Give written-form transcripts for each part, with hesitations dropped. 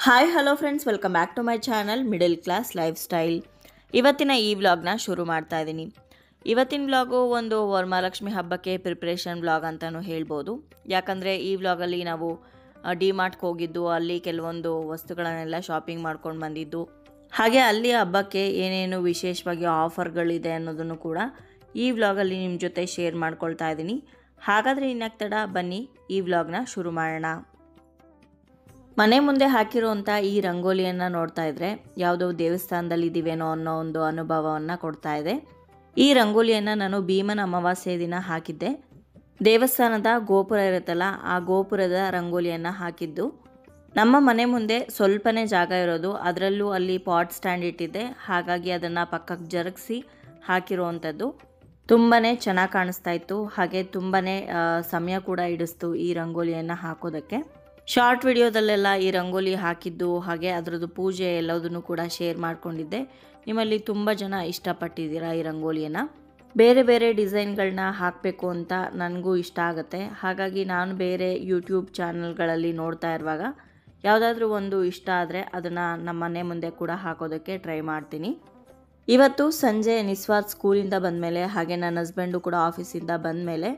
Hi hello friends, welcome back to my channel middle class life style. ಇವತ್ತಿನ ಈ ವ್ಲಾಗ್ನ ಶುರು ಮಾಡ್ತಾ ಇದ್ದೀನಿ. ಇವತ್ತಿನ ವ್ಲಾಗು ಒಂದು ವರಮಹಾಲಕ್ಷ್ಮಿ ಹಬ್ಬಕ್ಕೆ ಪ್ರಿಪ್ರೇಷನ್ ವ್ಲಾಗ್ ಅಂತಲೂ ಹೇಳ್ಬೋದು. ಯಾಕಂದರೆ ಈ ವ್ಲಾಗಲ್ಲಿ ನಾವು ಡಿಮಾರ್ಟ್ಗೆ ಹೋಗಿದ್ದು, ಅಲ್ಲಿ ಕೆಲವೊಂದು ವಸ್ತುಗಳನ್ನೆಲ್ಲ ಶಾಪಿಂಗ್ ಮಾಡ್ಕೊಂಡು ಬಂದಿದ್ದು, ಹಾಗೆ ಅಲ್ಲಿ ಹಬ್ಬಕ್ಕೆ ಏನೇನು ವಿಶೇಷವಾಗಿ ಆಫರ್ಗಳಿದೆ ಅನ್ನೋದನ್ನು ಕೂಡ ಈ ವ್ಲಾಗಲ್ಲಿ ನಿಮ್ಮ ಜೊತೆ ಶೇರ್ ಮಾಡ್ಕೊಳ್ತಾ ಇದ್ದೀನಿ. ಹಾಗಾದರೆ ಇನ್ನಕ್ಕೆ ತಡ, ಬನ್ನಿ ಈ ವ್ಲಾಗ್ನ ಶುರು ಮಾಡೋಣ. ಮನೆ ಮುಂದೆ ಹಾಕಿರುವಂಥ ಈ ರಂಗೋಲಿಯನ್ನು ನೋಡ್ತಾ ಇದ್ರೆ ಯಾವುದೋ ದೇವಸ್ಥಾನದಲ್ಲಿ ಇದ್ದೀವೇನೋ ಅನ್ನೋ ಒಂದು ಅನುಭವವನ್ನು ಕೊಡ್ತಾ ಇದೆ. ಈ ರಂಗೋಲಿಯನ್ನು ನಾನು ಭೀಮನ ಅಮಾವಾಸ್ಯೆ ದಿನ ಹಾಕಿದ್ದೆ. ದೇವಸ್ಥಾನದ ಗೋಪುರ ಇರುತ್ತಲ್ಲ, ಆ ಗೋಪುರದ ರಂಗೋಲಿಯನ್ನು ಹಾಕಿದ್ದು. ನಮ್ಮ ಮನೆ ಮುಂದೆ ಸ್ವಲ್ಪನೇ ಜಾಗ ಇರೋದು, ಅದರಲ್ಲೂ ಅಲ್ಲಿ ಪಾಟ್ ಸ್ಟ್ಯಾಂಡ್ ಇಟ್ಟಿದ್ದೆ, ಹಾಗಾಗಿ ಅದನ್ನು ಪಕ್ಕಕ್ಕೆ ಜರುಗಿಸಿ ಹಾಕಿರುವಂಥದ್ದು. ತುಂಬಾ ಚೆನ್ನಾಗಿ ಕಾಣಿಸ್ತಾ ಇತ್ತು, ಹಾಗೆ ತುಂಬಾ ಸಮಯ ಕೂಡ ಹಿಡಿಸ್ತು ಈ ರಂಗೋಲಿಯನ್ನು ಹಾಕೋದಕ್ಕೆ. ಶಾರ್ಟ್ ವಿಡಿಯೋದಲ್ಲೆಲ್ಲ ಈ ರಂಗೋಲಿ ಹಾಕಿದ್ದು ಹಾಗೆ ಅದರದ್ದು ಪೂಜೆ ಎಲ್ಲದನ್ನು ಕೂಡ ಶೇರ್ ಮಾಡ್ಕೊಂಡಿದ್ದೆ. ನಿಮ್ಮಲ್ಲಿ ತುಂಬ ಜನ ಇಷ್ಟಪಟ್ಟಿದ್ದೀರಾ ಈ ರಂಗೋಲಿಯನ್ನು. ಬೇರೆ ಬೇರೆ ಡಿಸೈನ್ಗಳನ್ನ ಹಾಕಬೇಕು ಅಂತ ನನಗೂ ಇಷ್ಟ ಆಗುತ್ತೆ. ಹಾಗಾಗಿ ನಾನು ಬೇರೆ ಯೂಟ್ಯೂಬ್ ಚಾನಲ್ಗಳಲ್ಲಿ ನೋಡ್ತಾ ಇರುವಾಗ ಯಾವುದಾದ್ರೂ ಒಂದು ಇಷ್ಟ ಆದರೆ ಅದನ್ನು ನಮ್ಮ ಮನೆ ಮುಂದೆ ಕೂಡ ಹಾಕೋದಕ್ಕೆ ಟ್ರೈ ಮಾಡ್ತೀನಿ. ಇವತ್ತು ಸಂಜೆ ನಿಸ್ವಾರ್ಥ್ ಸ್ಕೂಲಿಂದ ಬಂದಮೇಲೆ, ಹಾಗೆ ನನ್ನ ಹಸ್ಬೆಂಡು ಕೂಡ ಆಫೀಸಿಂದ ಬಂದಮೇಲೆ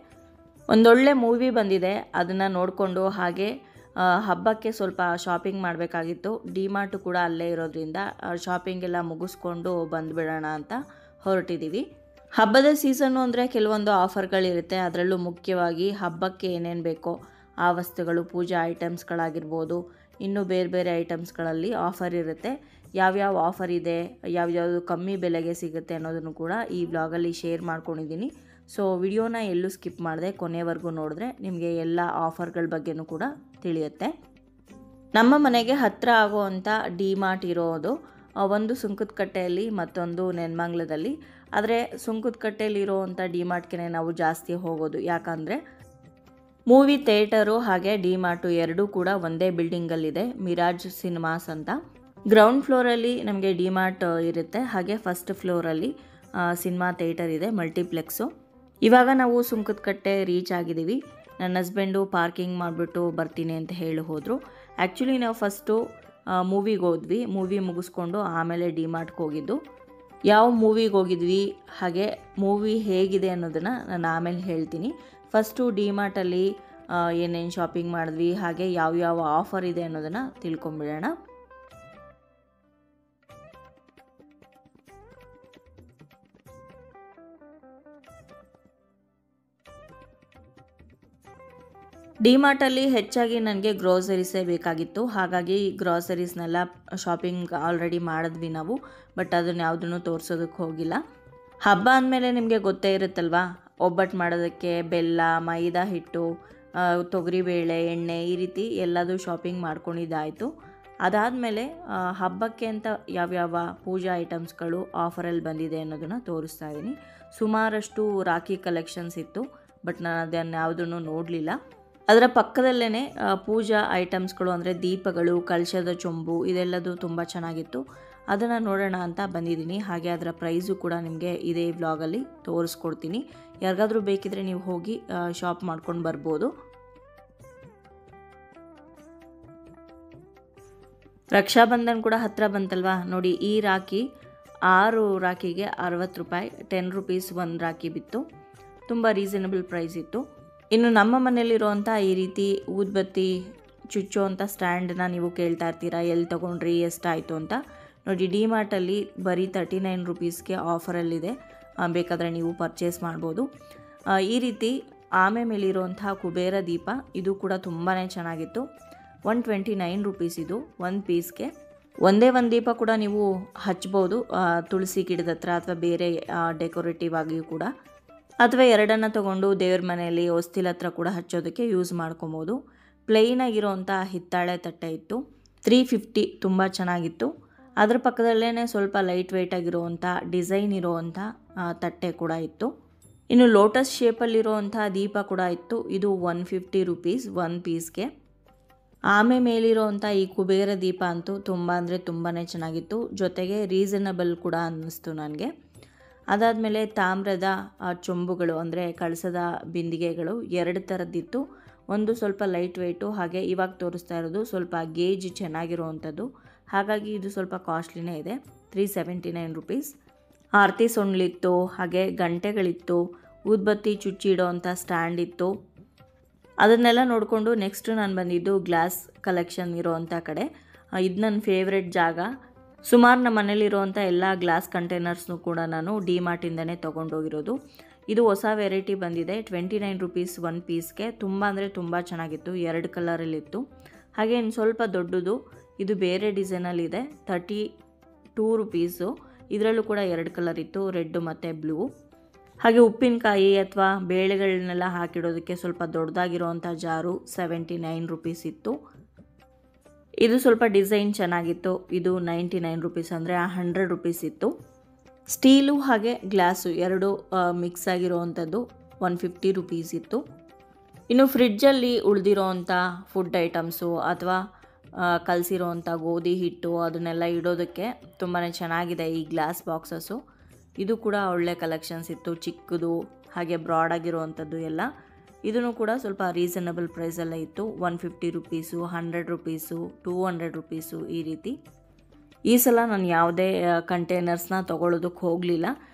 ಒಂದೊಳ್ಳೆ ಮೂವಿ ಬಂದಿದೆ. ಅದನ್ನು ನೋಡಿಕೊಂಡು ಹಾಗೆ ಹಬ್ಬಕ್ಕೆ ಸ್ವಲ್ಪ ಶಾಪಿಂಗ್ ಮಾಡಬೇಕಾಗಿತ್ತು. ಡಿಮಾರ್ಟು ಕೂಡ ಅಲ್ಲೇ ಇರೋದ್ರಿಂದ ಶಾಪಿಂಗ್ ಎಲ್ಲ ಮುಗಿಸ್ಕೊಂಡು ಬಂದುಬಿಡೋಣ ಅಂತ ಹೊರಟಿದ್ದೀವಿ. ಹಬ್ಬದ ಸೀಸನ್ನು ಅಂದರೆ ಕೆಲವೊಂದು ಆಫರ್ಗಳಿರುತ್ತೆ. ಅದರಲ್ಲೂ ಮುಖ್ಯವಾಗಿ ಹಬ್ಬಕ್ಕೆ ಏನೇನು ಬೇಕೋ ಆ ವಸ್ತುಗಳು, ಪೂಜಾ ಐಟಮ್ಸ್ಗಳಾಗಿರ್ಬೋದು, ಇನ್ನೂ ಬೇರೆ ಬೇರೆ ಐಟಮ್ಸ್ಗಳಲ್ಲಿ ಆಫರ್ ಇರುತ್ತೆ. ಯಾವ್ಯಾವ ಆಫರ್ ಇದೆ, ಯಾವ್ಯಾವುದು ಕಮ್ಮಿ ಬೆಲೆಗೆ ಸಿಗುತ್ತೆ ಅನ್ನೋದನ್ನು ಕೂಡ ಈ ವ್ಲಾಗಲ್ಲಿ ಶೇರ್ ಮಾಡ್ಕೊಂಡಿದ್ದೀನಿ. ಸೊ ವಿಡಿಯೋನ ಎಲ್ಲೂ ಸ್ಕಿಪ್ ಮಾಡಿದೆ, ಕೊನೆವರೆಗೂ ನೋಡಿದ್ರೆ ನಿಮಗೆ ಎಲ್ಲ ಆಫರ್ಗಳ ಬಗ್ಗೆನೂ ಕೂಡ ತಿಳಿಯುತ್ತೆ. ನಮ್ಮ ಮನೆಗೆ ಹತ್ತಿರ ಆಗುವಂಥ ಡಿಮಾರ್ಟ್ ಇರೋದು ಒಂದು ಸುಂಕದಕಟ್ಟೆಯಲ್ಲಿ, ಮತ್ತೊಂದು ನೆನ್ಮಂಗ್ಲದಲ್ಲಿ. ಆದರೆ ಸುಂಕದಕಟ್ಟೆಯಲ್ಲಿರೋವಂಥ ಡಿಮಾರ್ಟ್ಗೆ ನಾವು ಜಾಸ್ತಿ ಹೋಗೋದು, ಯಾಕಂದರೆ ಮೂವಿ ಥಿಯೇಟರು ಹಾಗೆ ಡಿಮಾರ್ಟು ಎರಡೂ ಕೂಡ ಒಂದೇ ಬಿಲ್ಡಿಂಗಲ್ಲಿದೆ, ಮಿರಾಜ್ ಸಿನಿಮಾಸ್ ಅಂತ. ಗ್ರೌಂಡ್ ಫ್ಲೋರಲ್ಲಿ ನಮಗೆ ಡಿಮಾರ್ಟ್ ಇರುತ್ತೆ, ಹಾಗೆ ಫಸ್ಟ್ ಫ್ಲೋರಲ್ಲಿ ಸಿನಿಮಾ ಥಿಯೇಟರ್ ಇದೆ, ಮಲ್ಟಿಪ್ಲೆಕ್ಸು. ಇವಾಗ ನಾವು ಸುಂಕದಕಟ್ಟೆ ರೀಚ್ ಆಗಿದ್ದೀವಿ. ನನ್ನ ಹಸ್ಬೆಂಡು ಪಾರ್ಕಿಂಗ್ ಮಾಡಿಬಿಟ್ಟು ಬರ್ತೀನಿ ಅಂತ ಹೇಳಿ ಹೋದರು. ಆ್ಯಕ್ಚುಲಿ ನಾವು ಫಸ್ಟು ಮೂವಿಗೆ ಹೋದ್ವಿ, ಮೂವಿ ಮುಗಿಸ್ಕೊಂಡು ಆಮೇಲೆ ಡಿಮಾರ್ಟ್ಗೆ ಹೋಗಿದ್ದು. ಯಾವ ಮೂವಿಗೆ ಹೋಗಿದ್ವಿ ಹಾಗೆ ಮೂವಿ ಹೇಗಿದೆ ಅನ್ನೋದನ್ನು ನಾನು ಆಮೇಲೆ ಹೇಳ್ತೀನಿ. ಫಸ್ಟು ಡಿಮಾರ್ಟಲ್ಲಿ ಏನೇನು ಶಾಪಿಂಗ್ ಮಾಡಿದ್ವಿ, ಹಾಗೆ ಯಾವ್ಯಾವ ಆಫರ್ ಇದೆ ಅನ್ನೋದನ್ನು ತಿಳ್ಕೊಂಬಿಡೋಣ. ಡಿಮಾರ್ಟಲ್ಲಿ ಹೆಚ್ಚಾಗಿ ನನಗೆ ಗ್ರೋಸರೀಸೇ ಬೇಕಾಗಿತ್ತು, ಹಾಗಾಗಿ ಗ್ರೋಸರೀಸ್ನೆಲ್ಲ ಶಾಪಿಂಗ್ ಆಲ್ರೆಡಿ ಮಾಡಿದ್ವಿ ನಾವು. ಬಟ್ ಅದನ್ನು ಯಾವುದನ್ನು ತೋರಿಸೋದಕ್ಕೆ ಹೋಗಿಲ್ಲ. ಹಬ್ಬ ಅಂದಮೇಲೆ ನಿಮಗೆ ಗೊತ್ತೇ ಇರುತ್ತಲ್ವಾ, ಒಬ್ಬಟ್ಟು ಮಾಡೋದಕ್ಕೆ ಬೆಲ್ಲ, ಮೈದಾ ಹಿಟ್ಟು, ತೊಗರಿಬೇಳೆ, ಎಣ್ಣೆ, ಈ ರೀತಿ ಎಲ್ಲದೂ ಶಾಪಿಂಗ್ ಮಾಡ್ಕೊಂಡಿದ್ದಾಯಿತು. ಅದಾದಮೇಲೆ ಹಬ್ಬಕ್ಕೆ ಅಂತ ಯಾವ್ಯಾವ ಪೂಜಾ ಐಟಮ್ಸ್ಗಳು ಆಫರಲ್ಲಿ ಬಂದಿದೆ ಅನ್ನೋದನ್ನು ತೋರಿಸ್ತಾ ಇದ್ದೀನಿ. ಸುಮಾರಷ್ಟು ರಾಖಿ ಕಲೆಕ್ಷನ್ಸ್ ಇತ್ತು, ಬಟ್ ನಾನು ಅದನ್ನು ಯಾವುದನ್ನು ನೋಡಲಿಲ್ಲ. ಅದರ ಪಕ್ಕದಲ್ಲೇ ಪೂಜಾ ಐಟಮ್ಸ್ಗಳು ಅಂದರೆ ದೀಪಗಳು, ಕಳಶದ ಚೊಂಬು, ಇದೆಲ್ಲದು ತುಂಬ ಚೆನ್ನಾಗಿತ್ತು. ಅದನ್ನು ನೋಡೋಣ ಅಂತ ಬಂದಿದ್ದೀನಿ. ಹಾಗೆ ಅದರ ಪ್ರೈಸು ಕೂಡ ನಿಮಗೆ ಇದೇ ವ್ಲಾಗಲ್ಲಿ ತೋರಿಸ್ಕೊಡ್ತೀನಿ. ಯಾರಿಗಾದ್ರೂ ಬೇಕಿದ್ರೆ ನೀವು ಹೋಗಿ ಶಾಪ್ ಮಾಡ್ಕೊಂಡು ಬರ್ಬೋದು. ರಕ್ಷಾಬಂಧನ್ ಕೂಡ ಹತ್ತಿರ ಬಂತಲ್ವಾ, ನೋಡಿ ಈ ರಾಖಿ 6 ರಾಖಿಗೆ 60 ರೂಪಾಯಿ, 10 ರೂಪೀಸ್ ಒಂದು ರಾಖಿ ಬಿತ್ತು. ತುಂಬ ರೀಸನಬಲ್ ಪ್ರೈಸ್ ಇತ್ತು. ಇನ್ನು ನಮ್ಮ ಮನೇಲಿರುವಂಥ ಈ ರೀತಿ ಊದ್ಬತ್ತಿ ಚುಚ್ಚೋವಂಥ ಸ್ಟ್ಯಾಂಡನ್ನ ನೀವು ಕೇಳ್ತಾ ಇರ್ತೀರಾ, ಎಲ್ಲಿ ತೊಗೊಂಡ್ರಿ, ಎಷ್ಟಾಯಿತು ಅಂತ. ನೋಡಿ ಡಿಮಾರ್ಟಲ್ಲಿ ಬರೀ 39 ರೂಪೀಸ್ಗೆ ಆಫರಲ್ಲಿದೆ, ಬೇಕಾದರೆ ನೀವು ಪರ್ಚೇಸ್ ಮಾಡ್ಬೋದು. ಈ ರೀತಿ ಆಮೆ ಮೇಲಿರುವಂಥ ಕುಬೇರ ದೀಪ, ಇದು ಕೂಡ ತುಂಬಾ ಚೆನ್ನಾಗಿತ್ತು. 129 ರೂಪೀಸ್ ಇದು ಒಂದು ಪೀಸ್ಗೆ. ಒಂದೇ ಒಂದು ದೀಪ ಕೂಡ ನೀವು ಹಚ್ಬೋದು, ತುಳಸಿ ಗಿಡದ ಹತ್ರ ಅಥವಾ ಬೇರೆ ಡೆಕೋರೇಟಿವ್ ಆಗಿಯೂ ಕೂಡ, ಅಥವಾ ಎರಡನ್ನು ತೊಗೊಂಡು ದೇವ್ರ ಮನೆಯಲ್ಲಿ ಹೊಸ್ತಿಲ ಹತ್ರ ಕೂಡ ಹಚ್ಚೋದಕ್ಕೆ ಯೂಸ್ ಮಾಡ್ಕೊಬೋದು. ಪ್ಲೈನಾಗಿರೋವಂಥ ಹಿತ್ತಾಳೆ ತಟ್ಟೆ ಇತ್ತು, 350, ತುಂಬ ಚೆನ್ನಾಗಿತ್ತು. ಅದರ ಪಕ್ಕದಲ್ಲೇ ಸ್ವಲ್ಪ ಲೈಟ್ ವೆಯ್ಟ್ ಆಗಿರುವಂಥ ಡಿಸೈನ್ ಇರೋವಂಥ ತಟ್ಟೆ ಕೂಡ ಇತ್ತು. ಇನ್ನು ಲೋಟಸ್ ಶೇಪಲ್ಲಿರುವಂಥ ದೀಪ ಕೂಡ ಇತ್ತು, ಇದು 150 ರೂಪೀಸ್ ಒಂದು ಪೀಸ್ಗೆ. ಆಮೆ ಮೇಲಿರೋವಂಥ ಈ ಕುಬೇರ ದೀಪ ಅಂತೂ ತುಂಬ ಅಂದರೆ ತುಂಬಾ ಚೆನ್ನಾಗಿತ್ತು, ಜೊತೆಗೆ ರೀಸನಬಲ್ ಕೂಡ ಅನ್ನಿಸ್ತು ನನಗೆ. ಅದಾದಮೇಲೆ ತಾಮ್ರದ ಚೊಂಬುಗಳು ಅಂದರೆ ಕಳಸದ ಬಿಂದಿಗೆಗಳು 2 ಥರದ್ದಿತ್ತು. ಒಂದು ಸ್ವಲ್ಪ ಲೈಟ್ ವೆಯ್ಟು, ಹಾಗೆ ಇವಾಗ ತೋರಿಸ್ತಾ ಇರೋದು ಸ್ವಲ್ಪ ಗೇಜ್ ಚೆನ್ನಾಗಿರುವಂಥದ್ದು. ಹಾಗಾಗಿ ಇದು ಸ್ವಲ್ಪ ಕಾಸ್ಟ್ಲಿನೇ ಇದೆ, 379 ರುಪೀಸ್. ಆರತಿ ಸೊಂಡ್ಲಿತ್ತು, ಹಾಗೆ ಗಂಟೆಗಳಿತ್ತು, ಊದ್ಬತ್ತಿ ಚುಚ್ಚಿಡೋ ಅಂಥ ಸ್ಟ್ಯಾಂಡ್ ಇತ್ತು. ಅದನ್ನೆಲ್ಲ ನೋಡಿಕೊಂಡು ನೆಕ್ಸ್ಟ್ ನಾನು ಬಂದಿದ್ದು ಗ್ಲಾಸ್ ಕಲೆಕ್ಷನ್ ಇರೋವಂಥ ಕಡೆ. ಇದು ನನ್ನ ಫೇವ್ರೆಟ್ ಜಾಗ. ಸುಮಾರು ನಮ್ಮ ಮನೇಲಿರುವಂಥ ಎಲ್ಲ ಗ್ಲಾಸ್ ಕಂಟೈನರ್ಸ್ನು ಕೂಡ ನಾನು ಡಿಮಾರ್ಟಿಂದನೇ ತೊಗೊಂಡೋಗಿರೋದು. ಇದು ಹೊಸ ವೆರೈಟಿ ಬಂದಿದೆ, 29 ರುಪೀಸ್ ಒನ್ ಪೀಸ್ಗೆ. ತುಂಬ ಅಂದರೆ ತುಂಬ ಚೆನ್ನಾಗಿತ್ತು, 2 ಕಲರಲ್ಲಿತ್ತು. ಹಾಗೆ ಇನ್ನು ಸ್ವಲ್ಪ ದೊಡ್ಡದು, ಇದು ಬೇರೆ ಡಿಸೈನಲ್ಲಿದೆ, 32 ರುಪೀಸು. ಇದರಲ್ಲೂ ಕೂಡ 2 ಕಲರ್ ಇತ್ತು, ರೆಡ್ ಮತ್ತು ಬ್ಲೂ. ಹಾಗೆ ಉಪ್ಪಿನಕಾಯಿ ಅಥವಾ ಬೇಳೆಗಳನ್ನೆಲ್ಲ ಹಾಕಿಡೋದಕ್ಕೆ ಸ್ವಲ್ಪ ದೊಡ್ಡದಾಗಿರೋವಂಥ ಜಾರು 79 ರುಪೀಸ್ ಇತ್ತು. ಇದು ಸ್ವಲ್ಪ ಡಿಸೈನ್ ಚೆನ್ನಾಗಿತ್ತು, ಇದು 99 ರುಪೀಸ್, ಅಂದರೆ 100 ರುಪೀಸ್ ಇತ್ತು. ಸ್ಟೀಲು ಹಾಗೆ ಗ್ಲಾಸು ಎರಡು ಮಿಕ್ಸ್ ಆಗಿರೋವಂಥದ್ದು 150 ರುಪೀಸ್ ಇತ್ತು. ಇನ್ನು ಫ್ರಿಡ್ಜಲ್ಲಿ ಉಳಿದಿರೋವಂಥ ಫುಡ್ ಐಟಮ್ಸು ಅಥವಾ ಕಲಸಿರೋವಂಥ ಗೋಧಿ ಹಿಟ್ಟು ಅದನ್ನೆಲ್ಲ ಇಡೋದಕ್ಕೆ ತುಂಬಾ ಚೆನ್ನಾಗಿದೆ ಈ ಗ್ಲಾಸ್ ಬಾಕ್ಸಸ್ಸು. ಇದು ಕೂಡ ಒಳ್ಳೆ ಕಲೆಕ್ಷನ್ಸ್ ಇತ್ತು, ಚಿಕ್ಕದು ಹಾಗೆ ಬ್ರಾಡ್ ಆಗಿರುವಂಥದ್ದು ಎಲ್ಲ. ಇದನ್ನು ಕೂಡ ಸ್ವಲ್ಪ ರೀಸನಬಲ್ ಪ್ರೈಸಲ್ಲೇ ಇತ್ತು, 150 ರುಪೀಸು, 100 ರುಪೀಸು, 200 ರುಪೀಸು ಈ ರೀತಿ. ಈ ಸಲ ನಾನು ಯಾವುದೇ ಕಂಟೈನರ್ಸ್ನ ತೊಗೊಳ್ಳೋದಕ್ಕೆ ಹೋಗಲಿಲ್ಲ,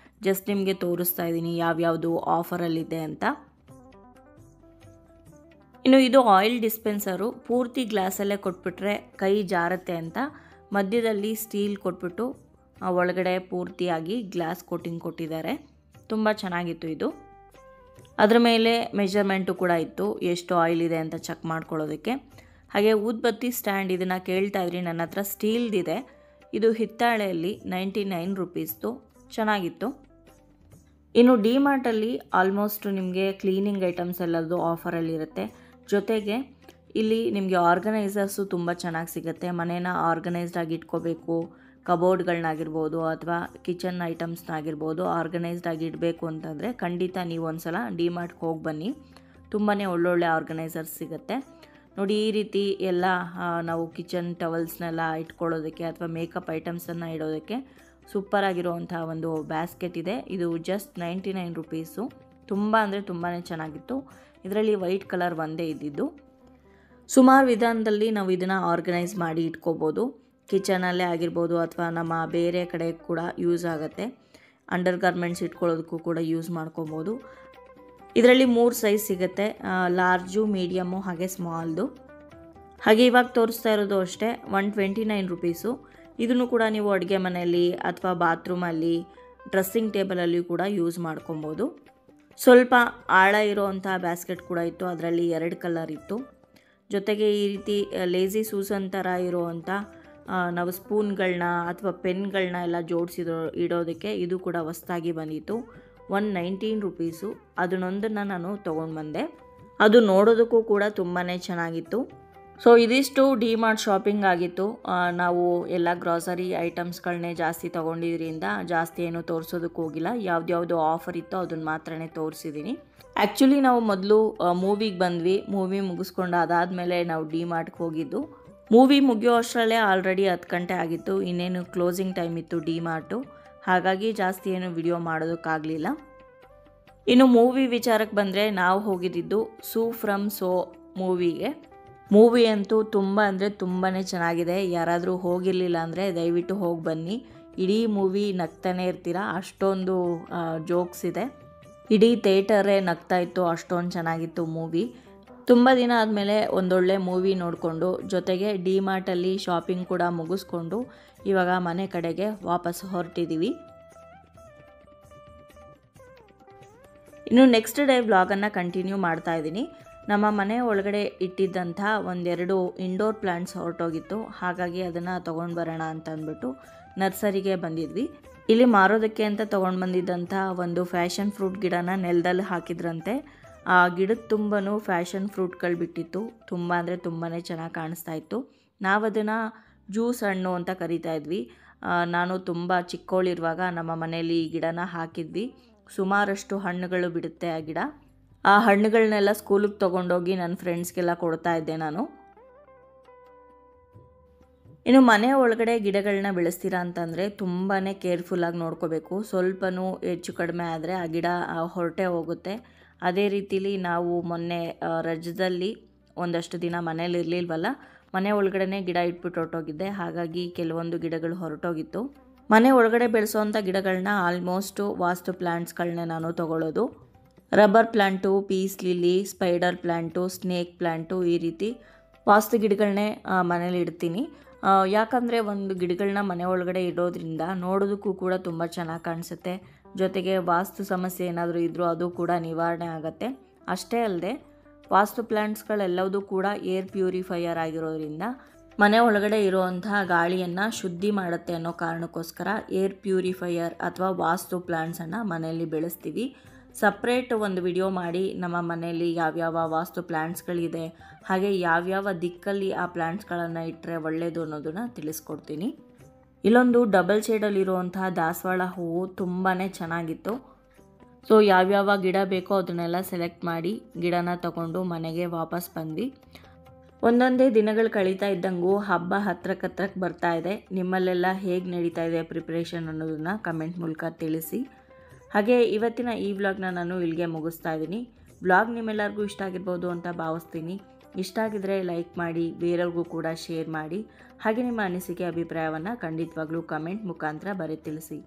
ಜಸ್ಟ್ ನಿಮಗೆ ತೋರಿಸ್ತಾ ಇದ್ದೀನಿ ಯಾವ್ಯಾವುದು ಆಫರಲ್ಲಿದೆ ಅಂತ. ಇನ್ನು ಇದು ಆಯಿಲ್ ಡಿಸ್ಪೆನ್ಸರು, ಪೂರ್ತಿ ಗ್ಲಾಸಲ್ಲೇ ಕೊಟ್ಬಿಟ್ರೆ ಕೈ ಜಾರತ್ತೆ ಅಂತ ಮಧ್ಯದಲ್ಲಿ ಸ್ಟೀಲ್ ಕೊಟ್ಬಿಟ್ಟು ಒಳಗಡೆ ಪೂರ್ತಿಯಾಗಿ ಗ್ಲಾಸ್ ಕೋಟಿಂಗ್ ಕೊಟ್ಟಿದ್ದಾರೆ. ತುಂಬ ಚೆನ್ನಾಗಿತ್ತು ಇದು. ಅದರ ಮೇಲೆ ಮೆಜರ್ಮೆಂಟು ಕೂಡ ಇತ್ತು, ಎಷ್ಟು ಆಯಿಲ್ ಇದೆ ಅಂತ ಚೆಕ್ ಮಾಡ್ಕೊಳ್ಳೋದಕ್ಕೆ. ಹಾಗೆ ಊದ್ಬತ್ತಿ ಸ್ಟ್ಯಾಂಡ್, ಇದನ್ನು ಕೇಳ್ತಾ ಇದ್ರಿ, ನನ್ನ ಹತ್ರ ಸ್ಟೀಲ್ದಿದೆ. ಇದು ಹಿತ್ತಾಳೆಯಲ್ಲಿ 99 ರುಪೀಸ್ದು, ಚೆನ್ನಾಗಿತ್ತು. ಇನ್ನು ಡಿಮಾರ್ಟಲ್ಲಿ ಆಲ್ಮೋಸ್ಟ್ ನಿಮಗೆ ಕ್ಲೀನಿಂಗ್ ಐಟಮ್ಸ್ ಎಲ್ಲದು ಆಫರಲ್ಲಿರುತ್ತೆ. ಜೊತೆಗೆ ಇಲ್ಲಿ ನಿಮಗೆ ಆರ್ಗನೈಸರ್ಸು ತುಂಬ ಚೆನ್ನಾಗಿ ಸಿಗುತ್ತೆ. ಮನೇನ ಆರ್ಗನೈಸ್ಡಾಗಿ ಇಟ್ಕೋಬೇಕು, ಕಬೋರ್ಡ್ಗಳನ್ನಾಗಿರ್ಬೋದು ಅಥವಾ ಕಿಚನ್ ಐಟಮ್ಸ್ನಾಗಿರ್ಬೋದು ಆರ್ಗನೈಸ್ಡಾಗಿ ಇಡಬೇಕು ಅಂತಂದರೆ ಖಂಡಿತ ನೀವು ಒಂದು ಸಲ ಡಿಮಾರ್ಟ್ಗೆ ಹೋಗಿ ಬನ್ನಿ, ತುಂಬಾ ಒಳ್ಳೊಳ್ಳೆ ಆರ್ಗನೈಸರ್ಸ್ ಸಿಗುತ್ತೆ. ನೋಡಿ, ಈ ರೀತಿ ಎಲ್ಲ ನಾವು ಕಿಚನ್ ಟವಲ್ಸ್ನೆಲ್ಲ ಇಟ್ಕೊಳ್ಳೋದಕ್ಕೆ ಅಥವಾ ಮೇಕಪ್ ಐಟಮ್ಸನ್ನು ಇಡೋದಕ್ಕೆ ಸೂಪರಾಗಿರುವಂಥ ಒಂದು ಬ್ಯಾಸ್ಕೆಟ್ ಇದೆ. ಇದು ಜಸ್ಟ್ 99 ರುಪೀಸು. ತುಂಬ ಅಂದರೆ ತುಂಬಾ ಚೆನ್ನಾಗಿತ್ತು. ಇದರಲ್ಲಿ ವೈಟ್ ಕಲರ್ ಒಂದೇ ಇದ್ದಿದ್ದು. ಸುಮಾರು ವಿಧಾನದಲ್ಲಿ ನಾವು ಇದನ್ನು ಆರ್ಗನೈಸ್ ಮಾಡಿ ಇಟ್ಕೋಬೋದು, ಕಿಚನಲ್ಲೇ ಆಗಿರ್ಬೋದು ಅಥವಾ ನಮ್ಮ ಬೇರೆ ಕಡೆ ಕೂಡ ಯೂಸ್ ಆಗುತ್ತೆ. ಅಂಡರ್ ಗಾರ್ಮೆಂಟ್ಸ್ ಇಟ್ಕೊಳ್ಳೋದಕ್ಕೂ ಕೂಡ ಯೂಸ್ ಮಾಡ್ಕೊಬೋದು. ಇದರಲ್ಲಿ 3 ಸೈಜ್ ಸಿಗುತ್ತೆ, ಲಾರ್ಜು, ಮೀಡಿಯಮ್ಮು ಹಾಗೆ ಸ್ಮಾಲ್ದು. ಹಾಗೆ ಇವಾಗ ತೋರಿಸ್ತಾ ಇರೋದು ಅಷ್ಟೇ 129 ರುಪೀಸು. ಇದನ್ನು ಕೂಡ ನೀವು ಅಡುಗೆ ಮನೆಯಲ್ಲಿ ಅಥವಾ ಬಾತ್ರೂಮಲ್ಲಿ, ಡ್ರೆಸ್ಸಿಂಗ್ ಟೇಬಲಲ್ಲಿ ಕೂಡ ಯೂಸ್ ಮಾಡ್ಕೊಬೋದು. ಸ್ವಲ್ಪ ಆಳ ಇರೋವಂಥ ಬ್ಯಾಸ್ಕೆಟ್ ಕೂಡ ಇತ್ತು, ಅದರಲ್ಲಿ 2 ಕಲರ್ ಇತ್ತು. ಜೊತೆಗೆ ಈ ರೀತಿ ಲೇಝಿ ಸೂಸನ್ ಥರ ಇರೋವಂಥ ನಾವು ಸ್ಪೂನ್ಗಳನ್ನ ಅಥವಾ ಪೆನ್ಗಳನ್ನ ಎಲ್ಲ ಜೋಡಿಸಿರೋ ಇಡೋದಕ್ಕೆ ಇದು ಕೂಡ ಹೊಸ್ದಾಗಿ ಬಂದಿತ್ತು, 119 ರುಪೀಸು. ಅದನ್ನೊಂದನ್ನು ನಾನು ತೊಗೊಂಡು ಬಂದೆ, ಅದು ನೋಡೋದಕ್ಕೂ ಕೂಡ ತುಂಬಾ ಚೆನ್ನಾಗಿತ್ತು. ಸೊ ಇದಿಷ್ಟು ಡಿಮಾರ್ಟ್ ಶಾಪಿಂಗ್ ಆಗಿತ್ತು. ನಾವು ಎಲ್ಲ ಗ್ರಾಸರಿ ಐಟಮ್ಸ್ಗಳನ್ನೇ ಜಾಸ್ತಿ ತೊಗೊಂಡಿದ್ರಿಂದ ಜಾಸ್ತಿ ಏನು ತೋರಿಸೋದಕ್ಕೆ ಹೋಗಿಲ್ಲ, ಯಾವ್ದು ಆಫರ್ ಇತ್ತೋ ಅದನ್ನು ಮಾತ್ರನೇ ತೋರಿಸಿದ್ದೀನಿ. ಆ್ಯಕ್ಚುಲಿ ನಾವು ಮೊದಲು ಮೂವಿಗೆ ಬಂದ್ವಿ, ಮೂವಿ ಮುಗಿಸ್ಕೊಂಡು ಅದಾದಮೇಲೆ ನಾವು ಡಿಮಾರ್ಟ್ಗೆ ಹೋಗಿದ್ದು. ಮೂವಿ ಮುಗಿಯೋ ಅಷ್ಟರಲ್ಲೇ ಆಲ್ರೆಡಿ 10 ಗಂಟೆ ಆಗಿತ್ತು, ಇನ್ನೇನು ಕ್ಲೋಸಿಂಗ್ ಟೈಮ್ ಇತ್ತು ಡಿಮಾರ್ಟು, ಹಾಗಾಗಿ ಜಾಸ್ತಿ ಏನು ವಿಡಿಯೋ ಮಾಡೋದಕ್ಕಾಗಲಿಲ್ಲ. ಇನ್ನು ಮೂವಿ ವಿಚಾರಕ್ಕೆ ಬಂದರೆ ನಾವು ಹೋಗಿದ್ದು ಸೂ ಫ್ರಮ್ ಸೋ ಮೂವಿಗೆ. ಮೂವಿ ಅಂತೂ ತುಂಬ ಅಂದರೆ ತುಂಬಾ ಚೆನ್ನಾಗಿದೆ. ಯಾರಾದರೂ ಹೋಗಿರಲಿಲ್ಲ ಅಂದರೆ ದಯವಿಟ್ಟು ಹೋಗಿ ಬನ್ನಿ. ಇಡೀ ಮೂವಿ ನಗ್ತಾನೆ ಇರ್ತೀರ, ಅಷ್ಟೊಂದು ಜೋಕ್ಸ್ ಇದೆ. ಇಡೀ ಥಿಯೇಟರೇ ನಗ್ತಾ ಇತ್ತು, ಅಷ್ಟೊಂದು ಚೆನ್ನಾಗಿತ್ತು ಮೂವಿ. ತುಂಬ ದಿನ ಆದಮೇಲೆ ಒಂದೊಳ್ಳೆ ಮೂವಿ ನೋಡಿಕೊಂಡು ಜೊತೆಗೆ ಡಿಮಾರ್ಟಲ್ಲಿ ಶಾಪಿಂಗ್ ಕೂಡ ಮುಗಿಸ್ಕೊಂಡು ಇವಾಗ ಮನೆ ಕಡೆಗೆ ವಾಪಸ್ ಹೊರಟಿದ್ದೀವಿ. ಇನ್ನು ನೆಕ್ಸ್ಟ್ ಡೇ ವ್ಲಾಗನ್ನು ಕಂಟಿನ್ಯೂ ಮಾಡ್ತಾ ಇದ್ದೀನಿ. ನಮ್ಮ ಮನೆ ಒಳಗಡೆ ಇಟ್ಟಿದ್ದಂಥ ಒಂದೆರಡು ಇಂಡೋರ್ ಪ್ಲ್ಯಾಂಟ್ಸ್ ಹೊರಟೋಗಿತ್ತು, ಹಾಗಾಗಿ ಅದನ್ನು ತೊಗೊಂಡು ಬರೋಣ ಅಂತ ಅಂದ್ಬಿಟ್ಟು ನರ್ಸರಿಗೆ ಬಂದಿದ್ವಿ. ಇಲ್ಲಿ ಮಾರೋದಕ್ಕೆ ಅಂತ ತೊಗೊಂಡು ಬಂದಿದ್ದಂಥ ಒಂದು ಫ್ಯಾಷನ್ ಫ್ರೂಟ್ ಗಿಡನ ನೆಲದಲ್ಲಿ ಹಾಕಿದ್ರಂತೆ. ಆ ಗಿಡದ ತುಂಬನೂ ಫ್ಯಾಷನ್ ಫ್ರೂಟ್ಗಳು ಬಿಟ್ಟಿತ್ತು, ತುಂಬ ಅಂದರೆ ತುಂಬಾ ಚೆನ್ನಾಗಿ ಕಾಣಿಸ್ತಾ ಇತ್ತು. ನಾವು ಅದನ್ನು ಜ್ಯೂಸ್ ಹಣ್ಣು ಅಂತ ಕರಿತಾ ಇದ್ವಿ. ನಾನು ತುಂಬ ಚಿಕ್ಕವಳಿರುವಾಗ ನಮ್ಮ ಮನೆಯಲ್ಲಿ ಈ ಗಿಡನ ಹಾಕಿದ್ವಿ. ಸುಮಾರಷ್ಟು ಹಣ್ಣುಗಳು ಬಿಡುತ್ತೆ ಆ ಗಿಡ. ಆ ಹಣ್ಣುಗಳನ್ನೆಲ್ಲ ಸ್ಕೂಲಿಗೆ ತೊಗೊಂಡೋಗಿ ನನ್ನ ಫ್ರೆಂಡ್ಸ್ಗೆಲ್ಲ ಕೊಡ್ತಾ ಇದ್ದೆ ನಾನು. ಇನ್ನು ಮನೆ ಒಳಗಡೆ ಗಿಡಗಳನ್ನ ಬೆಳೆಸ್ತೀರಾ ಅಂತಂದರೆ ತುಂಬಾ ಕೇರ್ಫುಲ್ಲಾಗಿ ನೋಡ್ಕೋಬೇಕು. ಸ್ವಲ್ಪನೂ ಹೆಚ್ಚು ಕಡಿಮೆ ಆದರೆ ಆ ಗಿಡ ಹೊರಟೆ ಹೋಗುತ್ತೆ. ಅದೇ ರೀತಿಲಿ ನಾವು ಮೊನ್ನೆ ರಜದಲ್ಲಿ ಒಂದಷ್ಟು ದಿನ ಮನೇಲಿ ಇರಲಿಲ್ವಲ್ಲ, ಮನೆ ಒಳಗಡೆ ಗಿಡ ಇಟ್ಬಿಟ್ಟು ಹೊರಟೋಗಿದ್ದೆ. ಹಾಗಾಗಿ ಕೆಲವೊಂದು ಗಿಡಗಳು ಹೊರಟೋಗಿತ್ತು. ಮನೆ ಒಳಗಡೆ ಬೆಳೆಸೋವಂಥ ಗಿಡಗಳನ್ನ ಆಲ್ಮೋಸ್ಟು ವಾಸ್ತು ಪ್ಲ್ಯಾಂಟ್ಸ್ಗಳನ್ನೇ ನಾನು ತೊಗೊಳ್ಳೋದು. Rubber plant, peace lily, spider plant, snake plant, ಈ ರೀತಿ ವಾಸ್ತು ಗಿಡಗಳನ್ನೇ ಮನೇಲಿ ಇಡ್ತೀನಿ. ಯಾಕಂದರೆ ಒಂದು ಗಿಡಗಳನ್ನ ಮನೆ ಒಳಗಡೆ ಇಡೋದ್ರಿಂದ ನೋಡೋದಕ್ಕೂ ಕೂಡ ತುಂಬ ಚೆನ್ನಾಗಿ ಕಾಣಿಸುತ್ತೆ. ಜೊತೆಗೆ ವಾಸ್ತು ಸಮಸ್ಯೆ ಏನಾದರೂ ಇದ್ದರೂ ಅದು ಕೂಡ ನಿವಾರಣೆ ಆಗುತ್ತೆ. ಅಷ್ಟೇ ಅಲ್ಲದೆ ವಾಸ್ತು ಪ್ಲ್ಯಾಂಟ್ಸ್ಗಳೆಲ್ಲವೂ ಕೂಡ ಏರ್ ಪ್ಯೂರಿಫೈಯರ್ ಆಗಿರೋದ್ರಿಂದ ಮನೆ ಒಳಗಡೆ ಇರುವಂತಹ ಗಾಳಿಯನ್ನು ಶುದ್ಧಿ ಮಾಡುತ್ತೆ ಅನ್ನೋ ಕಾರಣಕ್ಕೋಸ್ಕರ ಏರ್ ಪ್ಯೂರಿಫೈಯರ್ ಅಥವಾ ವಾಸ್ತು ಪ್ಲ್ಯಾಂಟ್ಸನ್ನು ಮನೆಯಲ್ಲಿ ಬೆಳೆಸ್ತೀವಿ. ಸಪ್ರೇಟ್ ಒಂದು ವಿಡಿಯೋ ಮಾಡಿ ನಮ್ಮ ಮನೆಯಲ್ಲಿ ಯಾವ್ಯಾವ ವಾಸ್ತು ಪ್ಲ್ಯಾಂಟ್ಸ್ಗಳಿದೆ, ಹಾಗೆ ಯಾವ್ಯಾವ ದಿಕ್ಕಲ್ಲಿ ಆ ಪ್ಲ್ಯಾಂಟ್ಸ್ಗಳನ್ನು ಇಟ್ಟರೆ ಒಳ್ಳೆಯದು ಅನ್ನೋದನ್ನು ತಿಳಿಸ್ಕೊಡ್ತೀನಿ. ಇಲ್ಲೊಂದು ಡಬಲ್ ಶೇಡಲ್ಲಿರುವಂತಹ ದಾಸವಾಳ ಹೂವು ತುಂಬಾ ಚೆನ್ನಾಗಿತ್ತು. ಸೊ ಯಾವ್ಯಾವ ಗಿಡ ಬೇಕೋ ಅದನ್ನೆಲ್ಲ ಸೆಲೆಕ್ಟ್ ಮಾಡಿ ಗಿಡನ ತಗೊಂಡು ಮನೆಗೆ ವಾಪಸ್ ಬಂದ್ವಿ. ಒಂದೊಂದೇ ದಿನಗಳು ಕಳೀತಾ ಇದ್ದಂಗೂ ಹಬ್ಬ ಹತ್ರಕ್ಕೆ ಬರ್ತಾ ಇದೆ. ನಿಮ್ಮಲ್ಲೆಲ್ಲ ಹೇಗೆ ನಡೀತಾ ಇದೆ ಪ್ರಿಪ್ರೇಷನ್ ಅನ್ನೋದನ್ನು ಕಮೆಂಟ್ ಮೂಲಕ ತಿಳಿಸಿ. ಹಾಗೆ ಇವತ್ತಿನ ಈ ವ್ಲಾಗ್ನ ನಾನು ಇಲ್ಲಿಗೆ ಮುಗಿಸ್ತಾ ಇದ್ದೀನಿ. ವ್ಲಾಗ್ ನಿಮ್ಮೆಲ್ಲರಿಗೂ ಇಷ್ಟ ಆಗಿರ್ಬೋದು ಅಂತ ಭಾವಿಸ್ತೀನಿ. ಇಷ್ಟ ಆಗಿದ್ರೆ ಲೈಕ್ ಮಾಡಿ, ಬೇರೆಯವ್ರಿಗೂ ಕೂಡ ಶೇರ್ ಮಾಡಿ. ಹಾಗೆ ನಿಮ್ಮ ಅನಿಸಿಕೆ ಅಭಿಪ್ರಾಯವನ್ನು ಖಂಡಿತವಾಗ್ಲೂ ಕಮೆಂಟ್ ಮುಖಾಂತರ ಬರೀ ತಿಳಿಸಿ.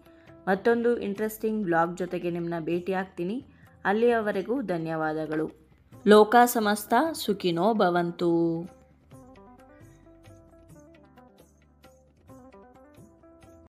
ಮತ್ತೊಂದು ಇಂಟ್ರೆಸ್ಟಿಂಗ್ ವ್ಲಾಗ್ ಜೊತೆಗೆ ನಿಮ್ಮನ್ನ ಭೇಟಿ ಆಗ್ತೀನಿ. ಅಲ್ಲಿಯವರೆಗೂ ಧನ್ಯವಾದಗಳು. ಲೋಕ ಸಮಸ್ತ ಸುಖಿನೋ ಭವಂತು.